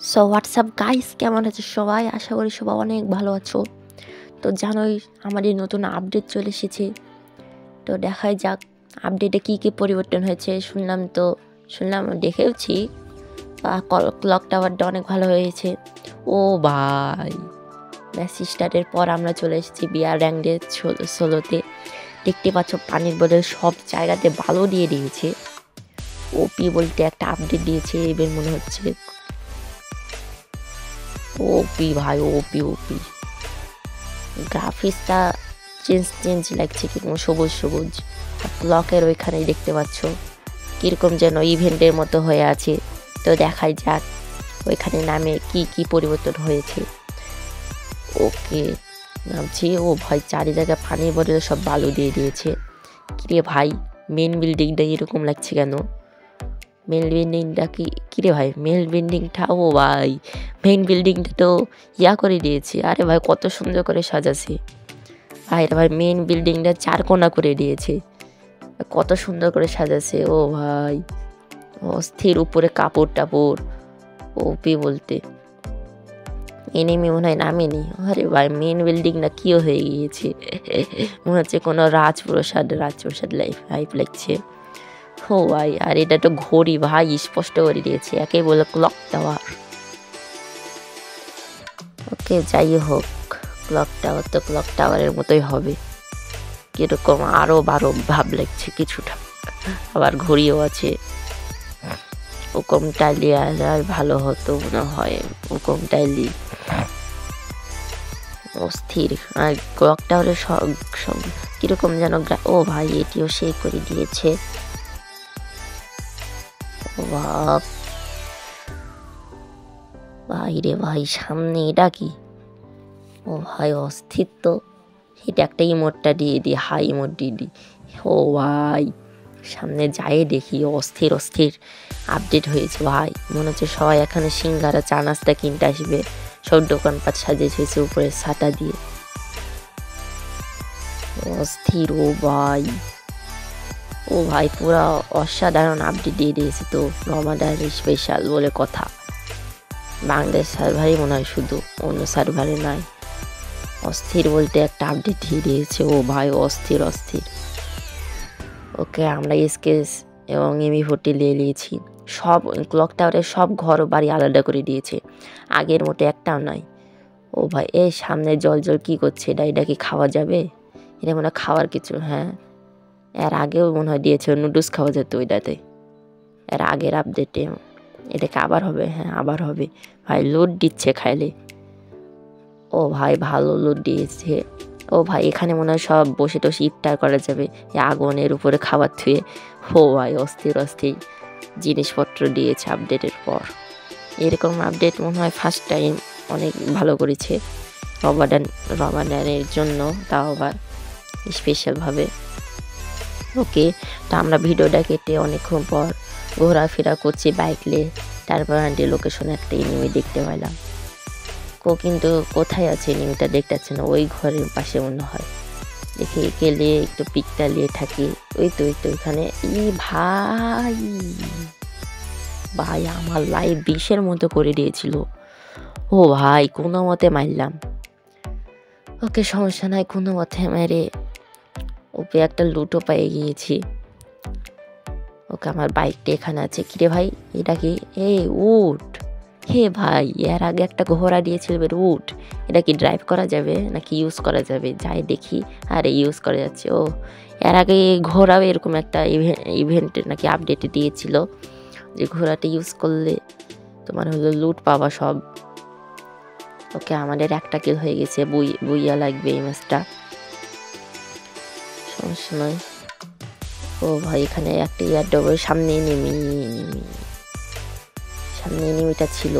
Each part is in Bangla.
সো হোয়াটসঅ্যাপ গাইস, কেমন আছে সবাই? আশা করি সবাই অনেক ভালো আছো। তো জানোই আমাদের নতুন আপডেট চলে এসেছে। তো দেখাই যাক আপডেটে কী কী পরিবর্তন হয়েছে। শুনলাম দেখেওছি ক্লক টাওয়ারটা অনেক ভালো হয়েছে। ও ভাই, ম্যাচ স্টার্টের পর আমরা চলে এসেছি বিয়ার র্যাঙ্কডে 16তে। দেখতে পাচ্ছ পানির বোতল সব জায়গাতে ভালো দিয়ে দিয়েছে। ওপি বলতে একটা আপডেট দিয়েছে এবার মনে হচ্ছে। ওপি ভাই, ওপি ওপি গ্রাফিক্সটা চেঞ্জ লাগছে কিরকম সবুজ সবুজ। আর ক্লকের ওইখানেই দেখতে পাচ্ছ কীরকম যেন ইভেন্টের মতো হয়ে আছে। তো দেখাই যাক ওইখানে নামে কি কি পরিবর্তন হয়েছে। ওকে, নামছি। ও ভাই, চারি জায়গায় পানির বদলে সব বালু দিয়ে দিয়েছে। কিরে ভাই, মেন বিল্ডিংটা এরকম লাগছে কেন? মেন বিল্ডিংটা কিরে ভাই, মেন বিল্ডিংটা, ও ভাই মেন বিল্ডিংটা তো করে দিয়েছে। আরে ভাই, কত সুন্দর করে সাজাছে ভাই। ভাই মেন বিল্ডিংটা 4 কোণা করে দিয়েছে, কত সুন্দর করে সাজাছে। ও ভাই অস্থির, উপরে কাপড় টাপড়। ওপি বলতে এনিমি মনে হয় নামেনি। আরে ভাই, মেন বিল্ডিংটা কি হয়ে গিয়েছে মনে হচ্ছে কোনো রাজপ্রসাদ লাইফ লাগছে। ও ভাই, আর এটা তো ঘড়ি ভাই, স্পষ্ট করে দিয়েছে, একে বলে ক্লক টাওয়ার। ওকে, যাই হোক, ক্লক টাওয়ার তো ক্লক টাওয়ারের মতোই হবে। কিরকম আরো বারো ভাব লাগছে কিছুটা। আবার ঘড়িও আছে। ওকম টাইলি আর ভালো হতো মনে হয়। ওকম টাইলি অস্থির। আর ক্লক টাওয়ারের সব কিরকম যেন। ও ভাই, এটিও সেই করে দিয়েছে। বাপ ভাই রে ভাই, সামনে এটা কি? ও ভাই অস্থির তো। এটা একটা ইমোটটা দিয়ে দিই, হাই ইমোট দিয়ে দিই। ও ভাই, সামনে যাই দেখি অস্থির অস্থির আপডেট হয়েছে ভাই। মনে হচ্ছে সবাই এখানে সিঙ্গারা চা নাস্তা কিনতে আসবে। সব দোকানপাট সাজিয়ে হয়েছে উপরে ছাতা দিয়ে, অস্থির। ও ভাই, ও ভাই, পুরা অসাধারণ আপডেট দিয়ে দিয়েছে তো। রমাদান স্পেশাল বলে কথা। বাংলাদেশ সার্ভারই মনে হয় শুধু, অন্য সার্ভারে নাই। অস্থির বলতে একটা আপডেট দিয়ে দিয়েছে। ও ভাই অস্থির অস্থির। ওকে, আমরা স্কেচ এবং এমি40 নিয়ে নিয়েছি। সব ক্লক টাওয়ারের সব ঘর বাড়ি আলাদা করে দিয়েছে, আগের মতো একটাও নাই। ও ভাই, এই সামনে জল কি করছে? এটা কি খাওয়া যাবে? এটা মনে হয় খাওয়ার কিছু। হ্যাঁ, এর আগেও মনে হয় দিয়েছে, নুডলস খাওয়া যেত ওইটাতে, এর আগের আপডেটে। এটাকে আবার হবে? হ্যাঁ, আবার হবে ভাই। লুট দিচ্ছে খাইলে। ও ভাই, ভালো লুট দিয়েছে। ও ভাই, এখানে মনে হয় সব বসে টসে ইফতার করা যাবে, আগুনের উপরে খাবার থুয়ে। ও ভাই অস্থির অস্থির জিনিসপত্র দিয়েছে আপডেটের পর। এরকম আপডেট মনে হয় ফার্স্ট টাইম, অনেক ভালো করেছে রমাদানের জন্য, তাও আবার স্পেশালভাবে। ওকে, তো আমরা ভিডিওটা কেটে অনেকক্ষণ পর ঘোরাফেরা করছি বাইক নিয়ে। তারপর আন্টি লোকেশনে একটা এনিমি দেখতে পেলাম। কিন্তু কোথায় আছে এনিমিটা দেখতে পাচ্ছি না। ওই ঘরের পাশে মনে হয়। দেখে গেলে একটু পিকটা নিয়ে থাকি। ওই তো ওইখানে। ভাই ভাই, আমার লাইফ 20-এর মতো করে দিয়েছিল। ও ভাই, কোনো মতে মারলাম। ওকে, সমস্যা নাই, কোনো মতে মেরে ওকে একটা লুটও পেয়ে গিয়েছি। ওকে, আমার বাইকটা এখানে আছে। কিরে ভাই, এটা কি? উঠ। হে ভাই, এর আগে একটা ঘোড়া দিয়েছিল, উঠ। এটা কি ড্রাইভ করা যাবে নাকি ইউজ করা যাবে? যাই দেখি। আরে ইউজ করা যাচ্ছে। ও, এর আগে ঘোড়াও এরকম একটা ইভেন্টে নাকি আপডেটে দিয়েছিল, যে ঘোড়াটা ইউজ করলে তোমার হলো লুট পাওয়া সব। ওকে, আমাদের একটা কিল হয়ে গেছে। বুইয়া লাগবে এই ম্যাচটা, সমস্যা নয়। ও ভাই, এখানে একটা এয়ারড্রপের সামনে এনিমিটা ছিল।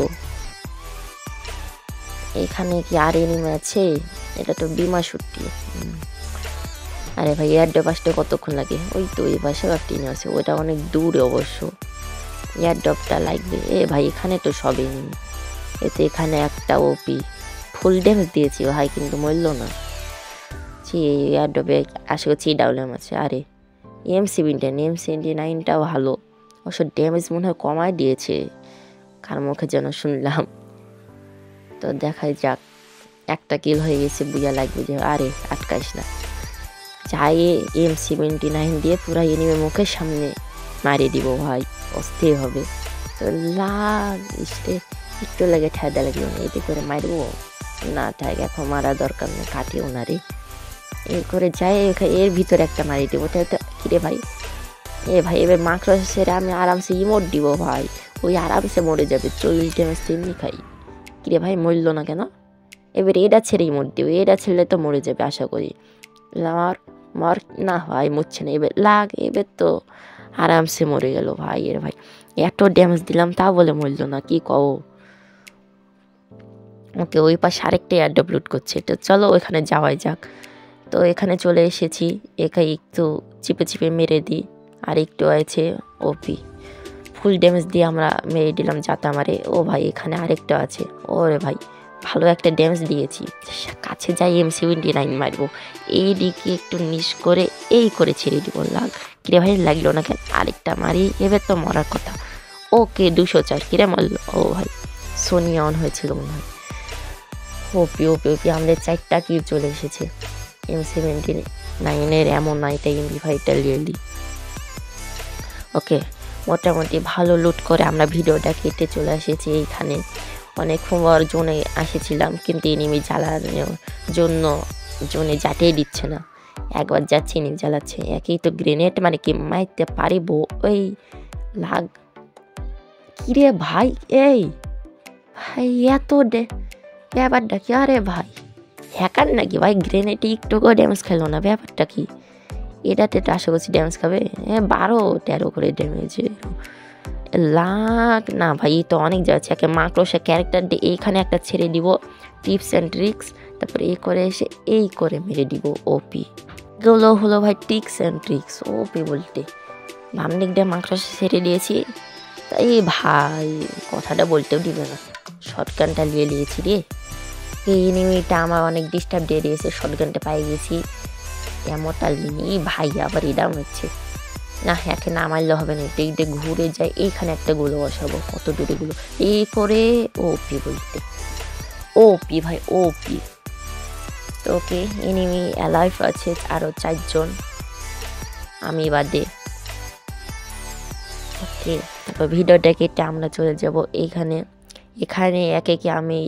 এখানে কি আর এনিমি আছে? এটা তো বিমা শুটটি। আরে ভাই, এয়ারড্রপ আসতে কতক্ষণ লাগে? ওই তো এই পাশে একটা এনিমি আছে, ওটা অনেক দূরে অবশ্য। এয়ারড্রপটা লাগবে। ভাই, এখানে তো সব এনিমি। এতে এখানে একটা ওপি ফুল ড্যামেজ দিয়েছি ভাই, কিন্তু মরল না। এয়ারড্রপে আশা করছি ডাউলেম আছে। আরে M79টাও ভালো, অবশ্য ড্যামেজ মনে হয় কমায় দিয়েছে। কার মুখে যেন শুনলাম। তো দেখাই যাক, একটা কিল হয়ে গেছে, বুঝা লাগবে যে আরে আটকাইস না, যাই M79 দিয়ে পুরা এনিমির মুখের সামনে মারিয়ে দিব ভাই, অস্থির হবে। তো একটু লাগে ঠাডা লাগলো না, এতে করে মারবো না, থাক এখন মারা দরকার নেই, কাটিও না রে। এই করে যাই এর ভিতরে একটা মারিয়ে দেবো। তাই তো কিরে ভাই, ভাই এবার মাংস সেরে আমি আরামসে ইমোট দিব ভাই, ওই আরামসে মরে যাবে, 40 ড্যামেজ তো এমনি খাই। কিরে ভাই মরলো না কেন? এবার এটা ছেড়ে ইমোট দিব, এটা ছেড়লে তো মরে যাবে আশা করি। মর না ভাই, মরছে না, এবার তো আরামসে মরে গেল ভাই। ভাই এত ড্যামেজ দিলাম তা বলে মরলো না, কি কও? ওকে, ওই পাশে আরেকটা এয়ারড্রপ লুট করছে, তো চলো ওইখানে যাওয়াই যাক। তো এখানে চলে এসেছি, এখানে একটু চিপে চিপে মেরে দিই। আর একটু আছে ওপি, ফুল ড্যামেজ দিয়ে আমরা মেরে দিলাম যাতা মারে। ও ভাই এখানে আরেকটা আছে, ওরে ভাই ভালো একটা ড্যামেজ দিয়েছি। কাছে যাই M79 মারবো, এই দিকে একটু নিচ করে এই করে ছেড়ে দিব। কিরে ভাই লাগলো না কেন? আরেকটা মারি, এবার তো মরার কথা। ওকে 204, কিরে মারলো? ও ভাই সোনিয়া অন হয়েছিল মনে হয়। ওপি ওপি ওপি, আমাদের 4টা কিল চলে এসেছে। M79 এমন নাইটা MP5টা নিয়ে দিই। ওকে, মোটামুটি ভালো লুট করে আমরা ভিডিওটা কেটে চলে এসেছি এইখানে। অনেকক্ষণ জোনে এসেছিলাম, কিন্তু এনিমি জ্বালানোর জন্য জোনে যাতেই দিচ্ছে না, একবার যাচ্ছে এনিমি জ্বালাচ্ছে। একই তো গ্রেনেড মানে কি মারতে পারিব ওই লাগ। কিরে ভাই, ভাই এত ব্যাপারটা কি? আরে ভাই হ্যাকার নাকি ভাই? গ্রেনেডে একটুকু ড্যামেজ খেলো না, ব্যাপারটা কি? এটাতে তো আশা করছি ড্যামেজ খাবে 12-13 করে ড্যামেজ। না ভাই, তো অনেক যাচ্ছে। একে মাকড়সা ক্যারেক্টার দিয়ে এইখানে একটা ছেড়ে দিব, টিপস অ্যান্ড ট্রিক্স, তারপরে এই করে এসে এই করে মেরে দিব। ওপি এগুলো হলো ভাই টিক্স অ্যান্ড ট্রিক্স। ওপি বলতে ভাবনিক দিয়ে মাকড়সা ছেড়ে দিয়েছি, তাই ভাই কথাটা বলতেও দিবে না, শর্টগানটা নিয়ে নিয়েছি রে। এই এনিমিটা আমার অনেক ডিস্টার্ব দিয়ে দিয়েছে, শর্টগানটা পাই গেছি, এমনটা নিয়ে ভাই আবার এটাও হচ্ছে না। একে না মারলে হবে না, এটা ঘুরে যায়, এইখানে একটা গুলো বসাবো, কত দূরে গুলো এই করে। ওপি বলতে ওপি ভাই ওপি। তো ওকে, এনিমি অ্যালাইভ আছে আরও 4 জন আমি বাদে। ওকে, তারপর ভিডিওটা কেটে আমরা চলে যাব এখানে একে একে আমি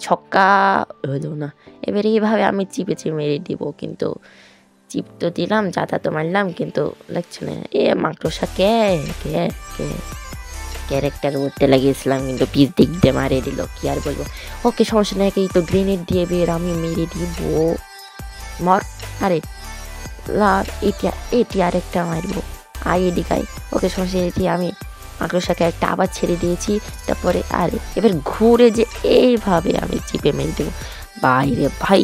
ছক্কা হলো না, এবারে এইভাবে আমি চিপে চিপে মেরে দিব। কিন্তু চিপ তো দিলাম, যাতা তো মারলাম, কিন্তু লাগছে না। মাকড়সা ক্যারেক্টার উঠতে লাগিয়েছিলাম, কিন্তু পিস দিক দিয়ে মারে দিল, কি আর বলবো। ওকে সমস্যা নেই, এই তো গ্রেনেড দিয়ে বের আমি মেরে দিব। মর, আরে এটি আরেকটা মারবো, এদিকায়। ওকে সমস্যা, এটি আমি মাকড়সাকে একটা আবার ছেড়ে দিয়েছি। তারপরে আরে এবার ঘুরে যে এইভাবে আমি চিপে মেরে দেবো। বাইরে ভাই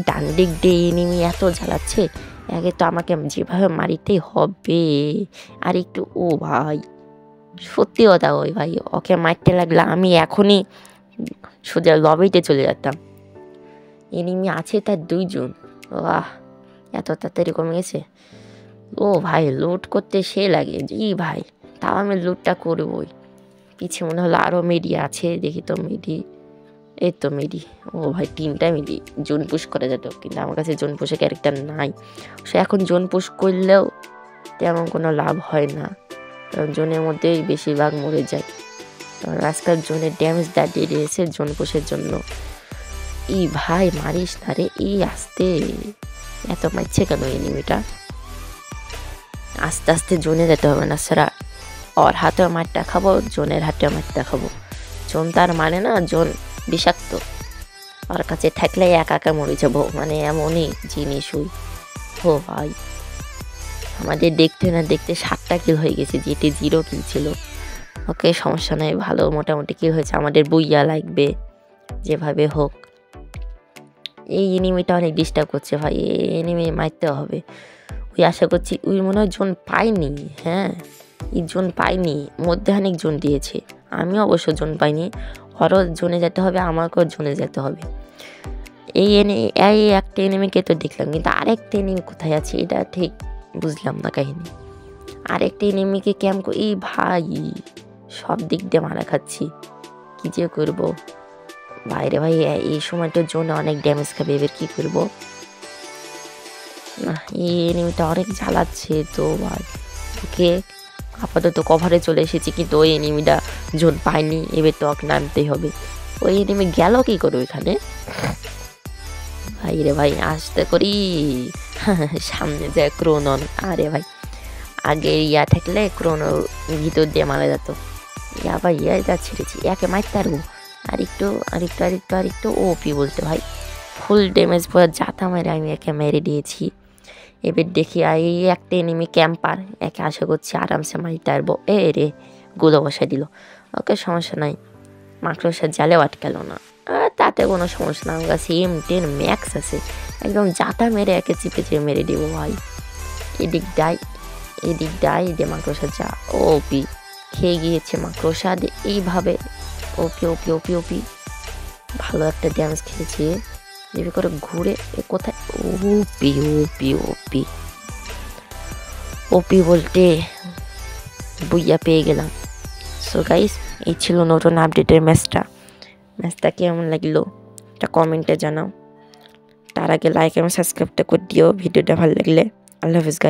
ডান দিক দিয়ে এনিমি এত জ্বালাচ্ছে, আগে তো আমাকে যেভাবে মারিতেই হবে। আর একটু ভাই সত্যি কথা, ওই ভাই ওকে মারতে লাগলে আমি এখনই সোজা লবিতে চলে যেতাম। এনিমি আছে তার 2 জন, এত তাড়াতাড়ি কমে গেছে। ভাই লুট করতে সে লাগে জি ভাই, তাও আমি লুটটা করবই। পিছিয়ে মনে হলো আরও মেডি আছে, দেখি তো মেডি, এই তো মেডি। ভাই 3টা মেডি, জোন পুশ করা যেত, কিন্তু আমার কাছে জোন পুশে ক্যারেক্টার নাই। সে এখন জোন পুশ করলেও তেমন কোনো লাভ হয় না, কারণ জোনের মধ্যেই বেশিরভাগ মরে যায়। কারণ আজকাল জোনের ড্যামেজ দাঁড়িয়ে দিয়েছে জোন পুশের জন্য। ভাই মারিস না রে, আসতে এত মারছে কেন এনিমিটা? আস্তে আস্তে জোনে যেতে হবে না সারা, ওর হাতেও মারটা খাবো, জোনের হাতেও মারটা খাবো। জোন তার মানে না, জোন বিষাক্ত, ওর কাছে থাকলে একা মরে যাবো, মানে এমনই জিনিস ওই। ভাই আমাদের দেখতে না দেখতে 7টা কিল হয়ে গেছে, যেটি 0 কিল ছিল। ওকে সমস্যা নাই, ভালো মোটামুটি কিল হয়েছে, আমাদের বইয়া লাগবে যেভাবে হোক। এই এনিমিটা অনেক ডিস্টার্ব করছে ভাই, এই এনিমি মারতে হবে। আশা করছি মনে হয় জোন পাইনি। এই জোন পাইনি, মধ্যে অনেক জোন দিয়েছে, আমি অবশ্য জোন পাইনি। ওরও জোনে যেতে হবে, আমাকেও জোনে যেতে হবে। এই একটা এনিমিকে তো দেখলাম, কিন্তু আরেকটা এনিমি কোথায় আছে এটা ঠিক বুঝলাম না কাহিনী। আরেকটা এনিমিকে ক্যাম্প ভাই সব দিক দিয়ে মারা খাচ্ছি, কি যে করবো ভাইরে ভাই। এই সময়টার জন্য অনেক ড্যামেজ খাবে, এবার কি করবো না। এই এনিমিটা অনেক জ্বালাচ্ছে তো ভাই। ওকে আপাতত কভারে চলে এসেছি, কিন্তু ওই এনিমিটা জোন পাইনি, এবার তো ওকে নামতেই হবে। ওই এনিমি গেল কি করবো এখানে ভাই রে ভাই, আসতে করি সামনে যায় ক্রোনন। আরে ভাই আগে ইয়া থাকলে ক্রোনোর ভিতর দিয়ে মারা যেত। ইয়া ভাই ইয়া যা ছেড়েছি, একে মারতে পারবো। আরেকটু আরেকটু আরেকটু আরেকটু ওপি বলতে ভাই, ফুল ড্যামেজ পুরো জাতা মেরে আমি একে মেরে দিয়েছি। এবার দেখি এই একটা এনিমি ক্যাম্পার, একে আশা করছি আরামসে মারতে পারবো। এ রে গুলো বসাই দিল। ওকে সমস্যা নাই, মাকড়সার জালেও আটকালো না। তাতে কোনো সমস্যা না, আমার কাছে M10 ম্যাক্স আছে, একদম জাতা মেরে একে চিপে চিপে মেরে দিব ভাই। এদিক ডাই যে মাকড়সা যা ওপি খেয়ে গিয়েছে মাকড়সা এইভাবে। ওপি ওপি ওপি ওপি ভালো একটা ড্যামেজ খেয়েছি। যেভাবে করে ঘুরে কোথায় ওপি ওপি ওপি ওপি বলতে বুইয়া পেয়ে গেলাম। সো গাইস, এই ছিল নতুন আপডেটের ম্যাচটা কেমন লাগলো এটা কমেন্টে জানাও। তার আগে লাইক এবং সাবস্ক্রাইবটা করে দিও ভিডিওটা ভালো লাগলে। আল্লাহ হাফিজ গাইস।